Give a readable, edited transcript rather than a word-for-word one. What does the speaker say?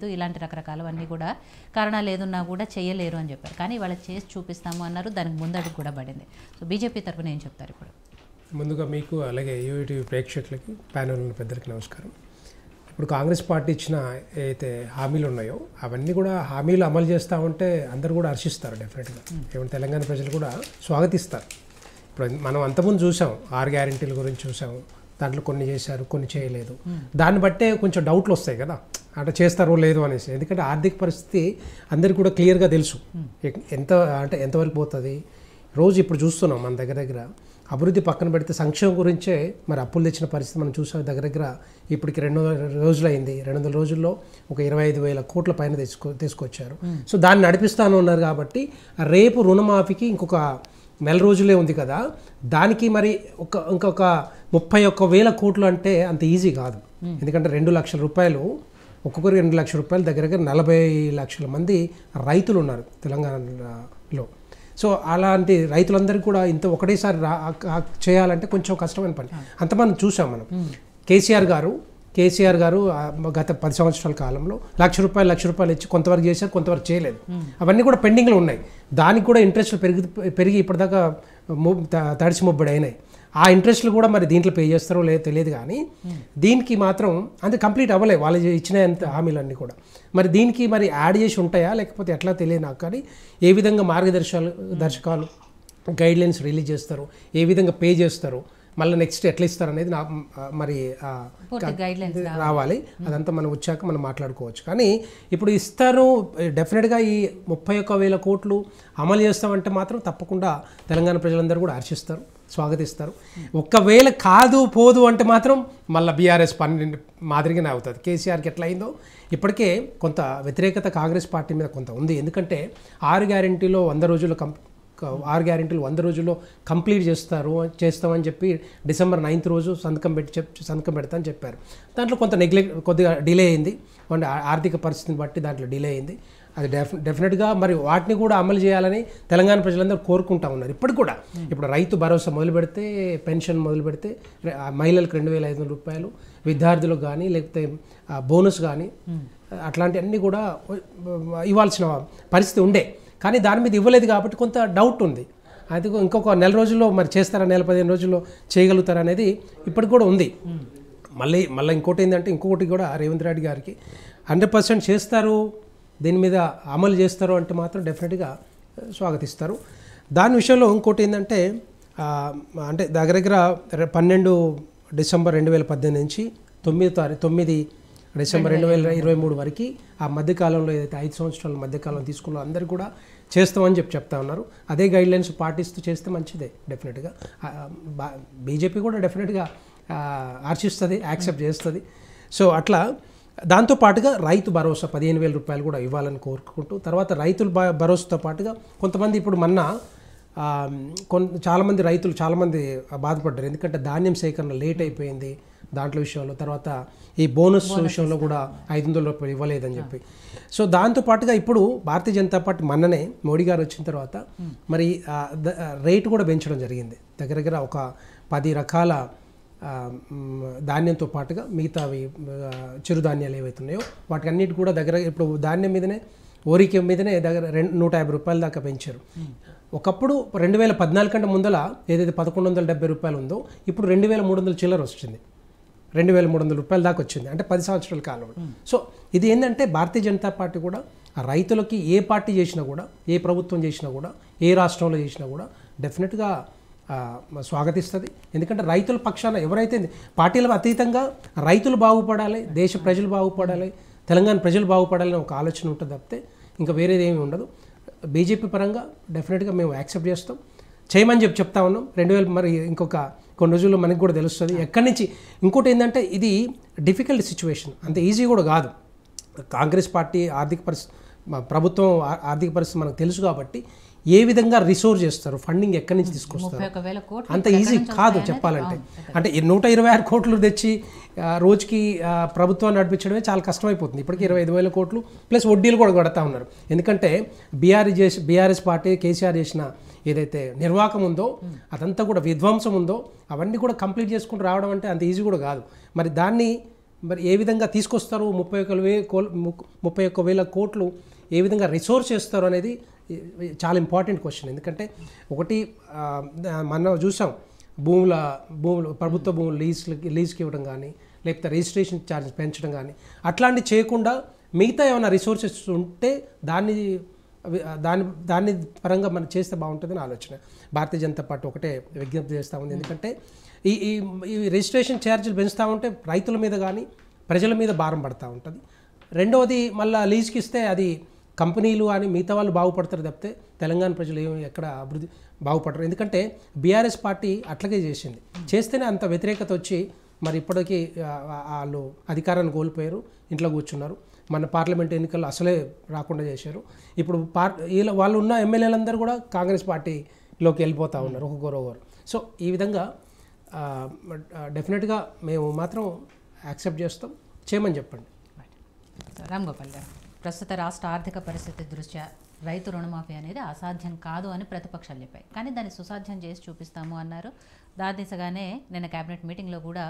లేదు, ఇలాంటి రకరకాలవన్నీ కూడా కారణాలు ఏదున్నా కూడా చేయలేరు అని చెప్పారు. కానీ వాళ్ళకి చేసి చూపిస్తాము అన్నారు, దానికి ముందడుగు కూడా పడింది. సో బీజేపీ తరఫున ఏం చెప్తారు ఇప్పుడు? ముందుగా మీకు అలాగే యూటీవీ ప్రేక్షకులకి ప్యానెల్ ఉన్న పెద్దలకి నమస్కారం. ఇప్పుడు కాంగ్రెస్ పార్టీ ఇచ్చిన ఏదైతే హామీలు ఉన్నాయో అవన్నీ కూడా హామీలు అమలు చేస్తూ ఉంటే అందరూ కూడా హర్షిస్తారు డెఫినెట్గా. ఏమంటే తెలంగాణ ప్రజలు కూడా స్వాగతిస్తారు. ఇప్పుడు మనం అంతకుముందు చూసాం, 6 గ్యారెంటీల గురించి చూసాం, దాంట్లో కొన్ని చేశారు, కొన్ని చేయలేదు. దాన్ని బట్టే కొంచెం డౌట్లు వస్తాయి కదా, అంటే చేస్తారో లేదో అనేసి. ఎందుకంటే ఆర్థిక పరిస్థితి అందరికీ కూడా క్లియర్గా తెలుసు, ఎంతవరకు పోతుంది. రోజు ఇప్పుడు చూస్తున్నాం మన దగ్గర అభివృద్ధి పక్కన పెడితే సంక్షేమం గురించే మరి అప్పులు తెచ్చిన పరిస్థితి మనం చూసాం. దగ్గర ఇప్పటికి 200 రోజులు అయింది. 200 రోజుల్లో ఒక 25,000 కోట్ల పైన తీసుకొచ్చారు. సో దాన్ని నడిపిస్తాను ఉన్నారు కాబట్టి రేపు రుణమాఫీకి ఇంకొక 4 రోజులే ఉంది కదా, దానికి మరి ఇంకొక 31,000 కోట్లు అంటే అంత ఈజీ కాదు. ఎందుకంటే 2 లక్షల రూపాయలు, ఒక్కొక్కరికి 2 లక్షల రూపాయలు, దగ్గర 40 లక్షల మంది రైతులు ఉన్నారు తెలంగాణలో. సో అలాంటి రైతులందరికీ కూడా ఇంత ఒకటేసారి చేయాలంటే కొంచెం కష్టమైన పని. అంత మనం చూసాం. మనం కేసీఆర్ గారు గత 10 సంవత్సరాల కాలంలో లక్ష రూపాయలు ఇచ్చి కొంతవరకు చేశారు, కొంతవరకు చేయలేదు. అవన్నీ కూడా పెండింగ్లో ఉన్నాయి. దానికి కూడా ఇంట్రెస్ట్లు పెరిగి ఇప్పటిదాకా తడిసి ముబ్బడి అయినాయి. ఆ ఇంట్రెస్ట్లు కూడా మరి దీంట్లో పే చేస్తారో లేదో తెలియదు. కానీ దీనికి మాత్రం అంతే కంప్లీట్ అవ్వలేదు వాళ్ళు ఇచ్చిన హామీలన్నీ కూడా. మరి దీనికి మరి యాడ్ చేసి ఉంటాయా లేకపోతే ఎట్లా తెలియదు నాకు. కానీ ఏ విధంగా మార్గదర్శకాలు గైడ్లైన్స్ రిలీజ్ చేస్తారు, ఏ విధంగా పే చేస్తారు, మళ్ళీ నెక్స్ట్ ఎట్లా ఇస్తారు అనేది మరి రావాలి. అదంతా మనం వచ్చాక మనం మాట్లాడుకోవచ్చు. కానీ ఇప్పుడు ఇస్తారు డెఫినెట్గా. ఈ 31,000 కోట్లు అమలు చేస్తామంటే మాత్రం తప్పకుండా తెలంగాణ ప్రజలందరూ కూడా హర్షిస్తారు, స్వాగతిస్తారు. ఒకవేళ పోదు అంటే మాత్రం మళ్ళీ బీఆర్ఎస్ మాదిరిగానే అవుతుంది. కేసీఆర్కి ఎట్లా అయిందో ఇప్పటికే కొంత వ్యతిరేకత కాంగ్రెస్ పార్టీ మీద కొంత ఉంది. ఎందుకంటే 6 గ్యారెంటీలో 100 రోజుల్లో 6 గ్యారెంటీలు 100 రోజుల్లో కంప్లీట్ చేస్తామని చెప్పి డిసెంబర్ 9th రోజు సంతకం పెడతా అని చెప్పారు. దాంట్లో కొంత కొద్దిగా డిలే అయింది. ఆర్థిక పరిస్థితిని బట్టి దాంట్లో డిలే అయింది. అది డెఫినెట్గా మరి వాటిని కూడా అమలు చేయాలని తెలంగాణ ప్రజలందరూ కోరుకుంటా ఉన్నారు. ఇప్పటికి కూడా ఇప్పుడు రైతు భరోసా మొదలు పెడితే, పెన్షన్ మొదలు పెడితే, మహిళలకు 2,500 రూపాయలు, విద్యార్థులకు కానీ లేకపోతే బోనస్ కానీ అట్లాంటివన్నీ కూడా ఇవ్వాల్సిన పరిస్థితి ఉండే. కానీ దాని మీద ఇవ్వలేదు కాబట్టి కొంత డౌట్ ఉంది. అది ఇంకొక 4 రోజుల్లో మరి చేస్తారా, 15 రోజుల్లో చేయగలుగుతారా అనేది ఇప్పటికి కూడా ఉంది. మళ్ళీ ఇంకోటి ఏంటంటే, ఇంకొకటి కూడా రేవంత్ రెడ్డి గారికి 100% చేస్తారు, దీని మీద అమలు చేస్తారు అంటే మాత్రం డెఫినెట్గా స్వాగతిస్తారు. దాని విషయంలో ఇంకోటి ఏంటంటే, అంటే దగ్గర 12 డిసెంబర్ 2018 నుంచి 9 డిసెంబర్ 2023 వరకు ఆ మధ్యకాలంలో ఏదైతే 5 సంవత్సరాల మధ్యకాలం తీసుకున్న అందరూ కూడా చేస్తామని చెప్తా ఉన్నారు. అదే గైడ్లైన్స్ పాటిస్తూ చేస్తే మంచిదే. డెఫినెట్గా బీజేపీ కూడా డెఫినెట్గా హర్షిస్తుంది, యాక్సెప్ట్ చేస్తుంది. సో అట్లా దాంతోపాటుగా రైతు భరోసా 15,000 రూపాయలు కూడా ఇవ్వాలని కోరుకుంటూ, తర్వాత రైతుల భరోసాతో పాటుగా కొంతమంది ఇప్పుడు చాలామంది రైతులు బాధపడ్డారు. ఎందుకంటే ధాన్యం సేకరణ లేట్ అయిపోయింది దాంట్లో విషయంలో. తర్వాత ఈ బోనస్ విషయంలో కూడా 500 రూపాయలు ఇవ్వలేదని చెప్పి. సో దాంతోపాటుగా ఇప్పుడు భారతీయ జనతా పార్టీ మొన్ననే మోడీ గారు వచ్చిన తర్వాత మరి రేటు కూడా పెంచడం జరిగింది. దగ్గర ఒక 10 రకాల ధాన్యంతో పాటుగా మిగతావి చిరుధాన్యాలు ఏవైతే ఉన్నాయో వాటికి అన్నిటి కూడా ఇప్పుడు ధాన్యం మీదనే, ఓరిక మీదనే 150 రూపాయల దాకా పెంచారు. ఒకప్పుడు 2014 కంటే ముందల ఏదైతే 1,170 రూపాయలు ఉందో ఇప్పుడు 2,300 చిల్లర వచ్చింది. 2,300 రూపాయల దాకా వచ్చింది, అంటే 10 సంవత్సరాల కాలంలో. సో ఇది ఏంటంటే భారతీయ జనతా పార్టీ కూడా రైతులకి ఏ పార్టీ చేసినా కూడా, ఏ ప్రభుత్వం చేసినా కూడా, ఏ రాష్ట్రంలో చేసినా కూడా డెఫినెట్గా స్వాగతిస్తుంది. ఎందుకంటే రైతుల పక్షాన ఎవరైతే పార్టీల అతీతంగా రైతులు బాగుపడాలి, దేశ ప్రజలు బాగుపడాలి, తెలంగాణ ప్రజలు బాగుపడాలని ఒక ఆలోచన ఉంటుంది తప్పితే ఇంకా వేరేది ఏమీ ఉండదు. బీజేపీ పరంగా డెఫినెట్గా మేము యాక్సెప్ట్ చేస్తాం, చేయమని చెప్తా ఉన్నాం. 2000 మరి ఇంకొక కొన్ని రోజుల్లో మనకు కూడా తెలుస్తుంది ఎక్కడి నుంచి. ఇంకోటి ఏంటంటే ఇది డిఫికల్ట్ సిచ్యువేషన్, అంత ఈజీ కూడా కాదు. కాంగ్రెస్ పార్టీ ప్రభుత్వం ఆర్థిక పరిస్థితి మనకు తెలుసు కాబట్టి ఏ విధంగా రిసోర్స్ చేస్తారు, ఫండింగ్ ఎక్కడి నుంచి తీసుకొస్తారు, అంత ఈజీ కాదు చెప్పాలంటే. అంటే 126 కోట్లు తెచ్చి రోజుకి ప్రభుత్వాన్ని నడిపించడమే చాలా కష్టమైపోతుంది. ఇప్పటికీ 25,000 కోట్లు ప్లస్ వడ్డీలు కూడా కొడతా ఉన్నారు. ఎందుకంటే బీఆర్ఎస్ పార్టీ కేసీఆర్ చేసిన ఏదైతే నిర్వాహకం ఉందో అదంతా కూడా విధ్వంసం ఉందో అవన్నీ కూడా కంప్లీట్ చేసుకుంటూ రావడం అంటే అంత ఈజీ కూడా కాదు. మరి దాన్ని మరి ఏ విధంగా తీసుకొస్తారు 31,000 కోట్లు ఏ విధంగా రిసోర్స్ చేస్తారు అనేది చాలా ఇంపార్టెంట్ క్వశ్చన్. ఎందుకంటే ఒకటి మనం చూసాం భూములు ప్రభుత్వ భూములు లీజ్కి ఇవ్వడం కానీ, లేకపోతే రిజిస్ట్రేషన్ ఛార్జెస్ పెంచడం కానీ, అట్లాంటివి చేయకుండా మిగతా ఏమైనా రిసోర్సెస్ ఉంటే దాన్ని పరంగా మనం చేస్తే బాగుంటుందని ఆలోచన. భారతీయ జనతా పార్టీ ఒకటే విజ్ఞప్తి చేస్తూ ఉంది. ఎందుకంటే ఈ రిజిస్ట్రేషన్ ఛార్జీలు పెంచుతూ ఉంటే రైతుల మీద కానీ ప్రజల మీద భారం పడుతూ ఉంటుంది. రెండవది మళ్ళీ లీజ్కి ఇస్తే అది కంపెనీలు అని మిగతా వాళ్ళు బాగుపడతారు తప్పితే తెలంగాణ ప్రజలు ఎక్కడ అభివృద్ధి బాగుపడరు. ఎందుకంటే బీఆర్ఎస్ పార్టీ అట్లాగే చేసింది. చేస్తేనే అంత వ్యతిరేకత వచ్చి మరి ఇప్పటికీ వాళ్ళు అధికారాన్ని కోల్పోయారు, ఇంట్లో కూర్చున్నారు. మన పార్లమెంట్ ఎన్నికల్లో అసలే రాకుండా చేశారు. ఇప్పుడు వాళ్ళు ఉన్న ఎమ్మెల్యేలందరూ కూడా కాంగ్రెస్ పార్టీలోకి వెళ్ళిపోతూ ఉన్నారు ఒక్కొక్కరు. సో ఈ విధంగా డెఫినెట్గా మేము మాత్రం యాక్సెప్ట్ చేస్తాం, చేయమని చెప్పండి. రామ్ గోపాల్ గారు, ప్రస్తుత రాష్ట్ర ఆర్థిక పరిస్థితి దృష్ట్యా రైతు రుణమాఫీ అనేది అసాధ్యం కాదు అని ప్రతిపక్షాలు చెప్పాయి. కానీ దాన్ని సుసాధ్యం చేసి చూపిస్తాము అన్నారు. దాని దిశగానే నిన్న కేబినెట్ మీటింగ్లో కూడా